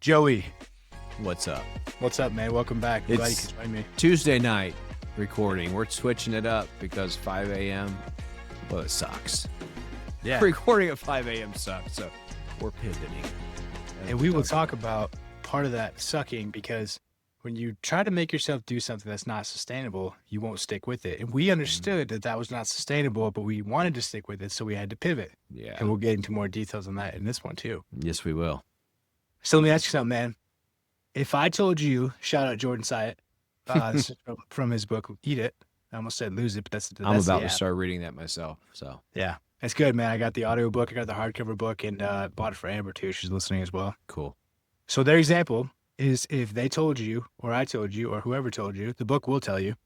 Joey, What's up? what's up, man? Welcome back. I'm glad you It's could join me. Tuesday night recording. We're switching it up because 5 a.m., well, it sucks. Yeah. Recording at 5 a.m. sucks, so we're pivoting. And we will talk about part of that sucking, because when you try to make yourself do something that's not sustainable, you won't stick with it. And we understood that that was not sustainable, but we wanted to stick with it, so we had to pivot. Yeah. And we'll get into more details on that in this one, too. Yes, we will. So let me ask you something, man. If I told you, shout out Jordan Syatt, this is from his book, Eat It. I almost said Lose It, but that's I'm about the to app. start reading that myself. So Yeah, it's good, man. I got the audio book, I got the hardcover book, and bought it for Amber, too. She's listening as well. cool. So their example is, if they told you, or I told you, or whoever told you, the book will tell you,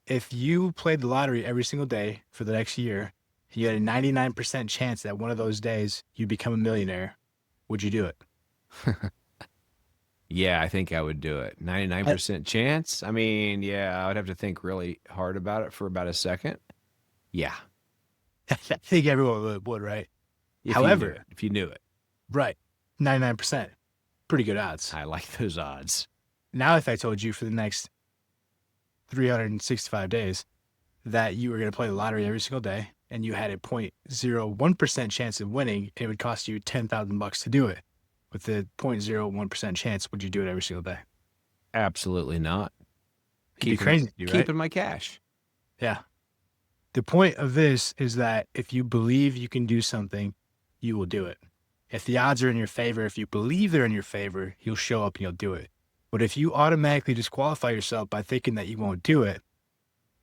if you played the lottery every single day for the next year, you had a 99% chance that one of those days you become a millionaire, would you do it? Yeah, I think I would do it. 99% chance? I mean, yeah, I would have to think really hard about it for about a second. Yeah. I think everyone would, right? If However- you knew it, if you knew it. Right. 99%. Pretty good odds. I like those odds. Now, if I told you for the next 365 days that you were going to play the lottery every single day and you had a 0.01% chance of winning, it would cost you $10,000 to do it. With the 0.01% chance, would you do it every single day? Absolutely not. It'd be crazy to do, right? Keeping my cash. Yeah. The point of this is that if you believe you can do something, you will do it. If the odds are in your favor, if you believe they're in your favor, you'll show up and you'll do it. But if you automatically disqualify yourself by thinking that you won't do it,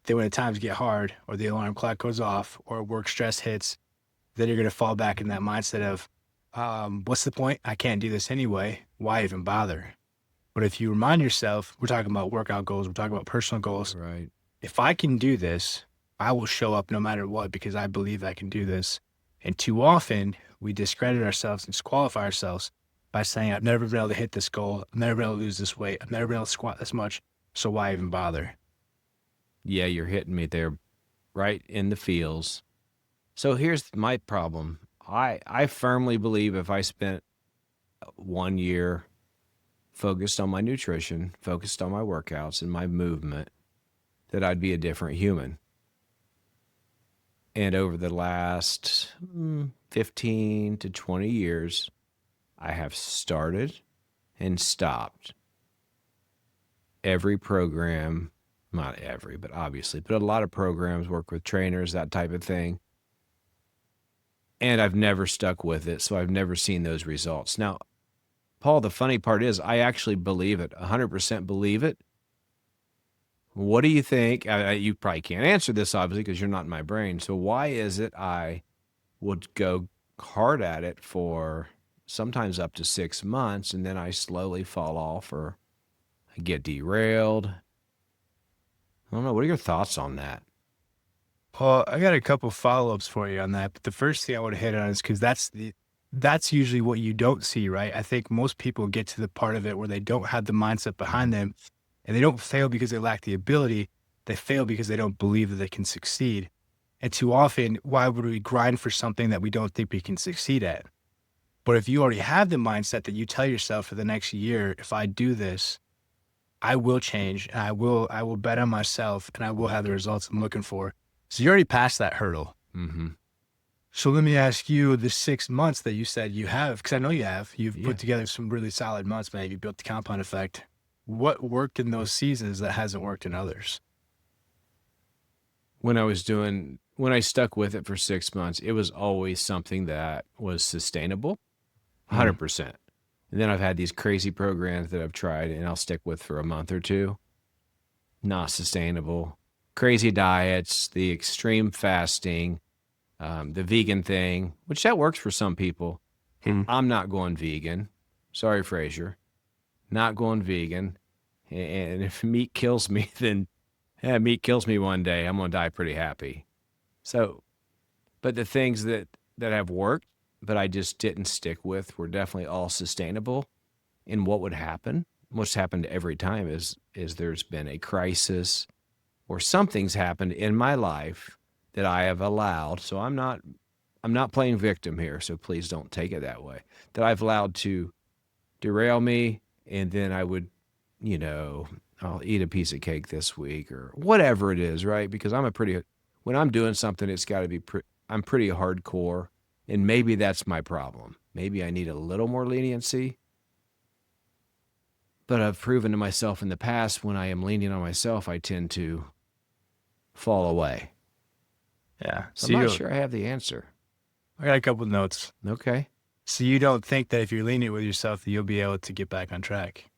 then when the times get hard, or the alarm clock goes off, or work stress hits, then you're going to fall back in that mindset of, what's the point? I can't do this anyway. Why even bother? But if you remind yourself, we're talking about workout goals, we're talking about personal goals. Right. If I can do this, I will show up no matter what, because I believe I can do this. And too often we discredit ourselves and disqualify ourselves by saying, I've never been able to hit this goal. I've never been able to lose this weight. I've never been able to squat this much. So why even bother? Yeah, you're hitting me there right in the feels. So here's my problem. I firmly believe if I spent 1 year focused on my nutrition, focused on my workouts and my movement, that I'd be a different human. And over the last 15 to 20 years, I have started and stopped every program, not every, but obviously, but a lot of programs, work with trainers, that type of thing. And I've never stuck with it, so I've never seen those results. Now, Paul, the funny part is I actually believe it, 100% believe it. What do you think? You probably can't answer this, obviously, because you're not in my brain. So why is it I would go hard at it for sometimes up to 6 months, and then I slowly fall off or I get derailed? I don't know. What are your thoughts on that? Well, I got a couple follow-ups for you on that. But the first thing I want to hit on is, because that's usually what you don't see, right? I think most people get to the part of it where they don't have the mindset behind them, and they don't fail because they lack the ability. They fail because they don't believe that they can succeed. And too often, why would we grind for something that we don't think we can succeed at? But if you already have the mindset that you tell yourself for the next year, if I do this, I will change, and I will bet on myself, and I will have the results I'm looking for. So you already passed that hurdle. Mm-hmm. So let me ask you, the 6 months that you said you have, because I know you have, you've Yeah. put together some really solid months, man. You built the compound effect. What worked in those seasons that hasn't worked in others? When I stuck with it for 6 months, it was always something that was sustainable, 100%. And then I've had these crazy programs that I've tried and I'll stick with for a month or two. Not sustainable. Crazy diets, the extreme fasting, the vegan thing, which that works for some people. I'm not going vegan. Sorry, Frazier. Not going vegan. And if meat kills me, then meat kills me one day. I'm going to die pretty happy. So, but the things that have worked, but I just didn't stick with, were definitely all sustainable. And what would happen, what's happened every time is there's been a crisis or something's happened in my life that I have allowed. So I'm not playing victim here, so please don't take it that way. That I've allowed to derail me, and then I would, you know, I'll eat a piece of cake this week or whatever it is, right? Because when I'm doing something, it's got to be, I'm pretty hardcore. And maybe that's my problem. Maybe I need a little more leniency. But I've proven to myself in the past, when I am lenient on myself, I tend to fall away. Yeah. So I'm not sure I have the answer. I got a couple of notes. Okay. So you don't think that if you're lenient with yourself, that you'll be able to get back on track?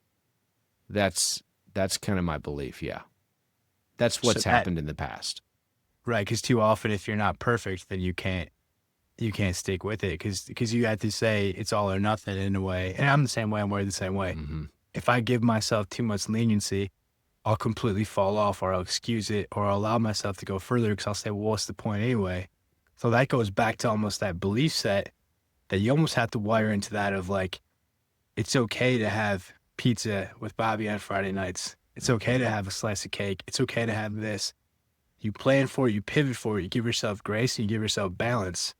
That's kind of my belief, yeah. That's what's happened in the past. Right, because too often if you're not perfect, then you can't stick with it because you have to say it's all or nothing in a way. And I'm the same way. I'm wired the same way. Mm-hmm. If I give myself too much leniency, I'll completely fall off, or I'll excuse it, or I'll allow myself to go further because I'll say, well, what's the point anyway? So that goes back to almost that belief set that you almost have to wire into that of like, it's okay to have pizza with Bobby on Friday nights. It's okay to have a slice of cake. It's okay to have this. You plan for it, you pivot for it, you give yourself grace, and you give yourself balance.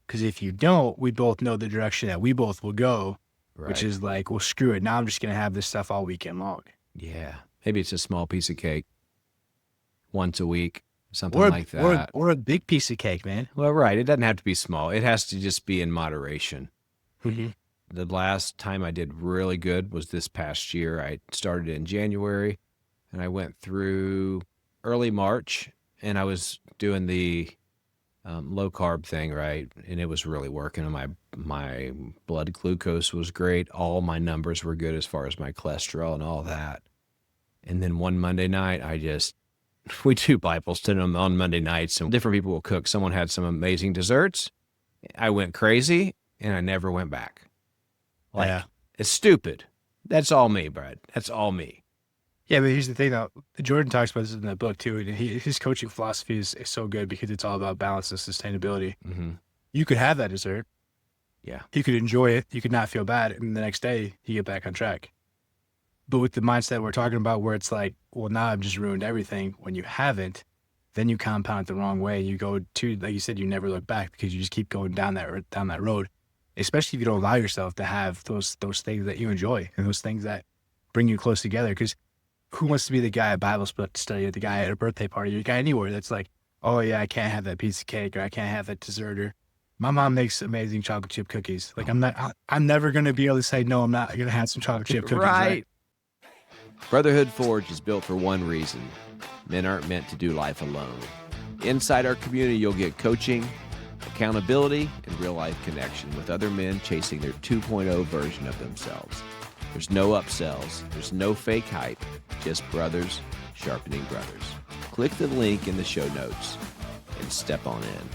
Because if you don't, we both know the direction that we both will go, Right. which is like, well, screw it. Now I'm just going to have this stuff all weekend long. Yeah. Maybe it's a small piece of cake once a week, something like that. Or a big piece of cake, man. Well, right. It doesn't have to be small. It has to just be in moderation. Mm-hmm. The last time I did really good was this past year. I started in January, and I went through early March, and I was doing the low carb thing, right? And it was really working. My blood glucose was great. All my numbers were good as far as my cholesterol and all that. And then one Monday night, we do Bible study on Monday nights, and different people will cook. Someone had some amazing desserts. I went crazy, and I never went back. Yeah. It's stupid. That's all me, Brad. That's all me. Yeah, but here's the thing, though. Jordan talks about this in the book, too. And his coaching philosophy is so good because it's all about balance and sustainability. Mm-hmm. You could have that dessert. Yeah. You could enjoy it. You could not feel bad. And the next day, you get back on track. But with the mindset we're talking about where it's like, well, now I've just ruined everything. When you haven't, then you compound it the wrong way. You go to, like you said, you never look back because you just keep going down that road, especially if you don't allow yourself to have those things that you enjoy and those things that bring you close together. Because who wants to be the guy at Bible study or the guy at a birthday party or the guy anywhere that's like, oh, yeah, I can't have that piece of cake or I can't have that dessert or my mom makes amazing chocolate chip cookies. Like I'm never going to be able to say, no, I'm not going to have some chocolate chip cookies. Right. Brotherhood Forge is built for one reason. Men aren't meant to do life alone. Inside our community, you'll get coaching, accountability, and real-life connection with other men chasing their 2.0 version of themselves. There's no upsells. There's no fake hype. Just brothers sharpening brothers. Click the link in the show notes and step on in.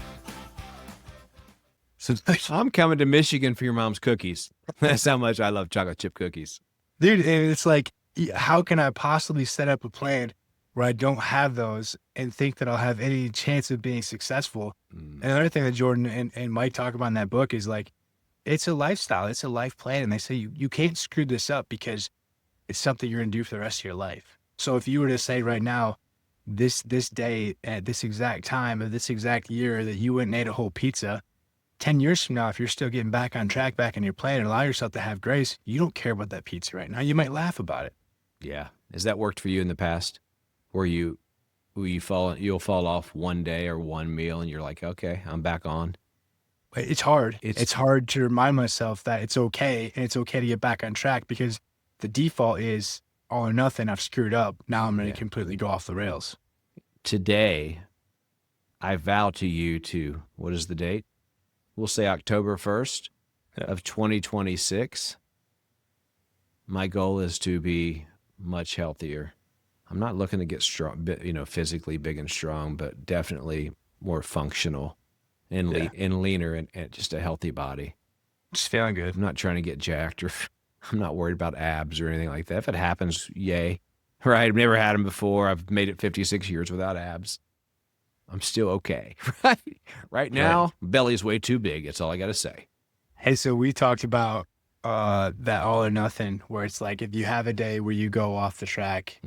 So, I'm coming to Michigan for your mom's cookies. That's how much I love chocolate chip cookies. dude, and it's like, how can I possibly set up a plan where I don't have those and think that I'll have any chance of being successful? And another thing that Jordan and Mike talk about in that book is like, it's a lifestyle. It's a life plan. And they say you can't screw this up because it's something you're going to do for the rest of your life. So if you were to say right now, this day at this exact time of this exact year that you went and ate a whole pizza, 10 years from now, if you're still getting back on track, back in your plan and allow yourself to have grace, you don't care about that pizza right now. You might laugh about it. Yeah. Has that worked for you in the past? Where you'll fall off one day or one meal and you're like, okay, I'm back on. It's hard. It's hard to remind myself that it's okay. And it's okay to get back on track because the default is all or nothing. I've screwed up. Now I'm going to completely go off the rails. Today, I vow to you to, what is the date? We'll say October 1st of 2026. My goal is to be much healthier. I'm not looking to get strong, physically big and strong, but definitely more functional and leaner and just a healthy body. Just feeling good. I'm not trying to get jacked or I'm not worried about abs or anything like that. If it happens, yay. Right? I've never had them before. I've made it 56 years without abs. I'm still okay. Right now, belly's way too big. That's all I got to say. Hey, so we talked about that all or nothing, where it's like if you have a day where you go off the track,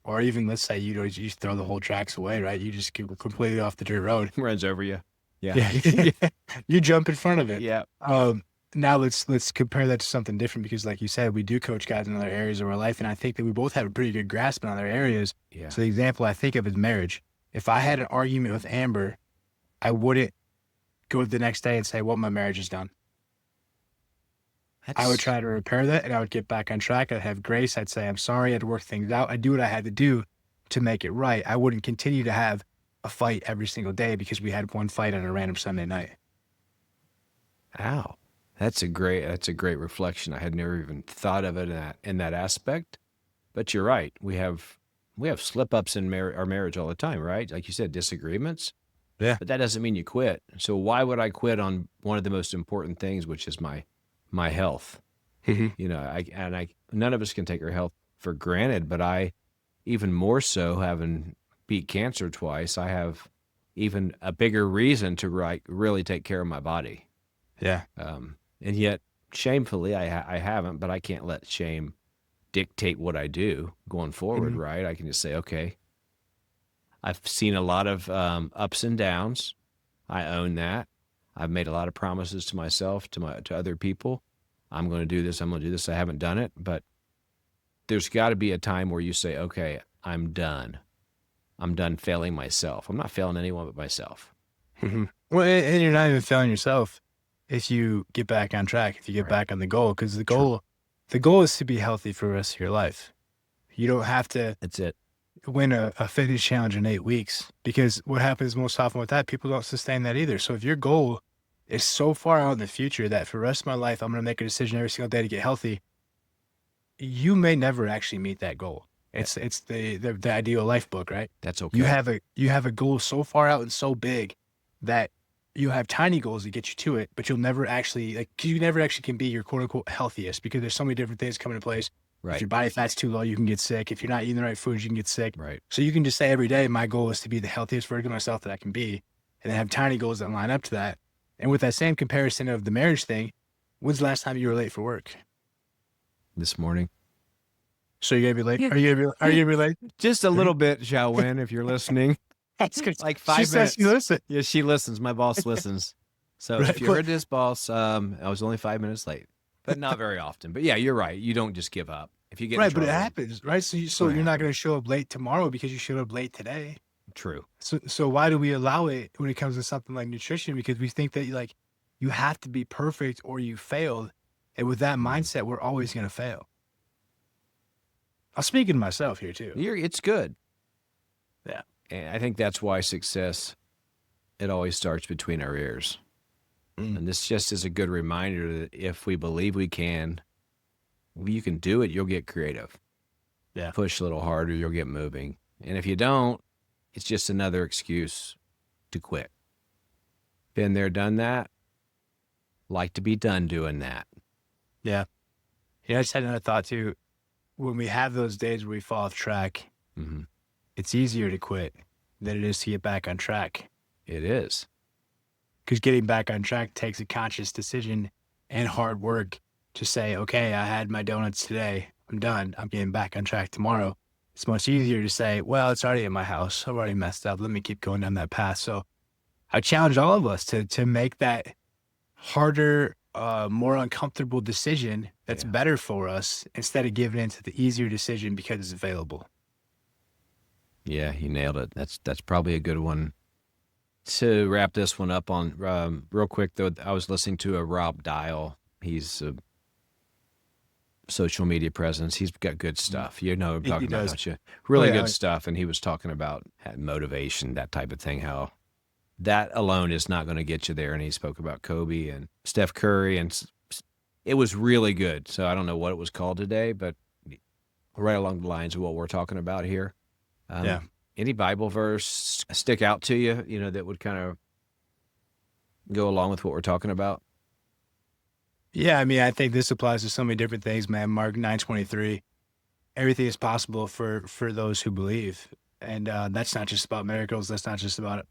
or even let's say you just throw the whole tracks away, right? You just go completely off the dirt road. Runs over you. Yeah. You jump in front of it. Yeah. now let's compare that to something different because, like you said, we do coach guys in other areas of our life, and I think that we both have a pretty good grasp in other areas. Yeah. So the example I think of is marriage. If I had an argument with Amber, I wouldn't go the next day and say, "Well, my marriage is done." I would That's try to repair that, and I would get back on track. I'd have grace. I'd say, "I'm sorry." I'd work things out. I'd do what I had to do to make it right. I wouldn't continue to have a fight every single day because we had one fight on a random Sunday night. ow. That's a great reflection. I had never even thought of it in that aspect. But you're right. We have slip ups in our marriage all the time, right? Like you said, disagreements. Yeah. But that doesn't mean you quit. So why would I quit on one of the most important things, which is my health? Mhm. You know, none of us can take our health for granted, but I, even more so, having beat cancer twice, I have even a bigger reason to really take care of my body. Yeah. And yet, shamefully, I haven't, but I can't let shame dictate what I do going forward, Mhm. right? I can just say, okay, I've seen a lot of ups and downs. I own that. I've made a lot of promises to myself, to other people. I'm going to do this. I'm going to do this. I haven't done it, but there's got to be a time where you say, okay, I'm done. I'm done failing myself. I'm not failing anyone but myself. Mhm. Well, and you're not even failing yourself if you get back on track, if you get Right. back on the goal, because True. the goal is to be healthy for the rest of your life. You don't have to That's it. win a fitness challenge in 8 weeks because what happens most often with that, people don't sustain that either. So if your goal is so far out in the future that for the rest of my life, I'm going to make a decision every single day to get healthy, you may never actually meet that goal. Eh, It's the ideal life book, right? That's You okay. have a goal so far out and so big that you have tiny goals to get you to it, but you'll never actually 'cause you never actually can be your quote unquote healthiest because there's so many different things coming into place. If Right. your body fat's too low, you can get sick. If you're not eating the right foods, you can get sick. Right. So you can just say every day, my goal is to be the healthiest version of myself that I can be, and then have tiny goals that line up to that. And with that same comparison of the marriage thing, when's the last time you were late for work? This morning. So you're gonna be late? Yeah. Are you gonna be late? Just a little bit, Xiaowen, if you're listening. That's good. Like She 5 minutes. says she listens. Yeah, she listens. My boss listens. So Right. if you heard this, boss, I was only 5 minutes late, but not very often. But yeah, you're right. You don't just give up. If you get in Right, but it trouble, happens, right? So it's so gonna you're not happen. gonna show up late tomorrow because you showed up late today. True. So why do we allow it when it comes to something like nutrition? Because we think that like you have to be perfect or you failed. And with that Mhm. mindset, we're always gonna fail. I'm speaking to myself here too. It's good. Yeah. And I think that's why success, it always starts between our ears. Mm. And this just is a good reminder that if we believe we can, you can do it, you'll get creative. Yeah. Push a little harder, you'll get moving. And if you don't, it's just another excuse to quit. Been there, done that. Like to be done doing that. Yeah. Yeah, I just had another thought too. When we have those days where we fall off track, Hmm. it's easier to quit than it is to get back on track. It is. Because getting back on track takes a conscious decision and hard work to say, okay, I had my donuts today. I'm done. I'm getting back on track tomorrow. It's much easier to say, well, it's already in my house. I've already messed up. Let me keep going down that path. So I challenge all of us to make that harder, more uncomfortable decision that's Yeah. better for us instead of giving in to the easier decision because it's available. Yeah, you nailed it. That's probably a good one to wrap this one up on. Real quick though, I was listening to a Rob Dial. He's a social media presence. He's got good stuff. You know what I'm He talking about, does. don't you? Oh, Really yeah. good stuff. And he was talking about motivation, that type of thing, how that alone is not going to get you there. And he spoke about Kobe and Steph Curry, and it was really good. So I don't know what it was called today, but right along the lines of what we're talking about here. Yeah. Any Bible verse stick out to you, that would kind of go along with what we're talking about? Yeah. I mean, I think this applies to so many different things, man. Mark 9:23. Everything is possible for those who believe. And that's not just about miracles. That's not just about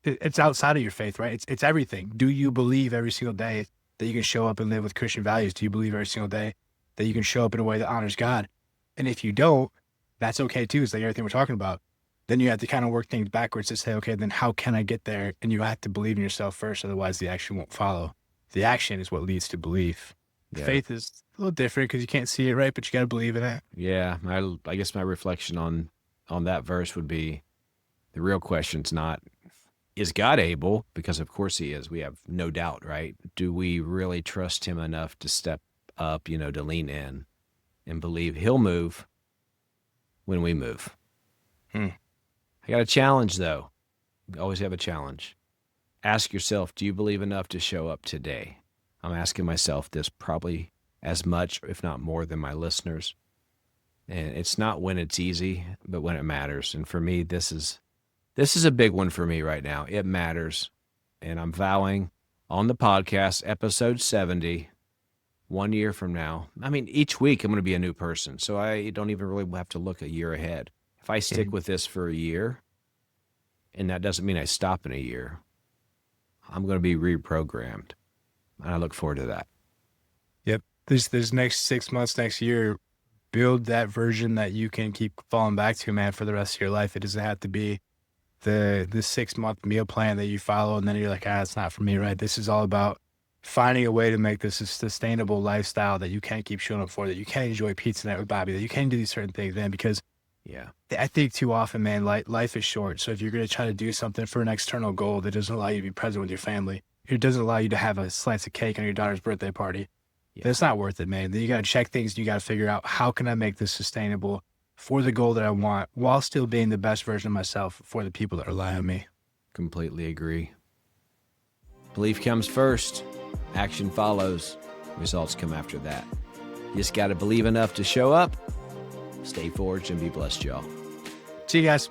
it's outside of your faith, right? It's everything. Do you believe every single day that you can show up and live with Christian values? Do you believe every single day that you can show up in a way that honors God? And if you don't, that's okay too. It's like everything we're talking about. Then you have to kind of work things backwards to say, okay, then how can I get there? And you have to believe in yourself first, otherwise the action won't follow. the action is what leads to belief. Yeah. Faith is a little different because you can't see it, right? But you got to believe in it. Yeah. I guess my reflection on that verse would be the real question's not, is God able? Because of course he is. We have no doubt, right? Do we really trust him enough to step up, to lean in and believe he'll move when we move? I got a challenge, though. We always have a challenge. Ask yourself, do you believe enough to show up today? I'm asking myself this probably as much, if not more, than my listeners. And it's not when it's easy, but when it matters. And for me, this is a big one for me right now. It matters. And I'm vowing on the podcast, episode 70, 1 year from now. I mean, each week I'm going to be a new person. So I don't even really have to look a year ahead. If I stick with this for a year, and that doesn't mean I stop in a year, I'm going to be reprogrammed. And I look forward to that. Yep. This next 6 months, next year, build that version that you can keep falling back to, man, for the rest of your life. It doesn't have to be the 6-month meal plan that you follow and then you're like, it's not for me, right? This is all about finding a way to make this a sustainable lifestyle that you can keep showing up for, that you can enjoy pizza night with Bobby, that you can do these certain things, man, because I think too often, man, life is short. So if you're going to try to do something for an external goal that doesn't allow you to be present with your family, it doesn't allow you to have a slice of cake on your daughter's birthday party, that's not worth it, man. Then you got to check things and you got to figure out, how can I make this sustainable for the goal that I want while still being the best version of myself for the people that rely on me? Completely agree. Belief comes first. Action follows. Results come after that. You just got to believe enough to show up. Stay forged and be blessed, y'all. See you guys.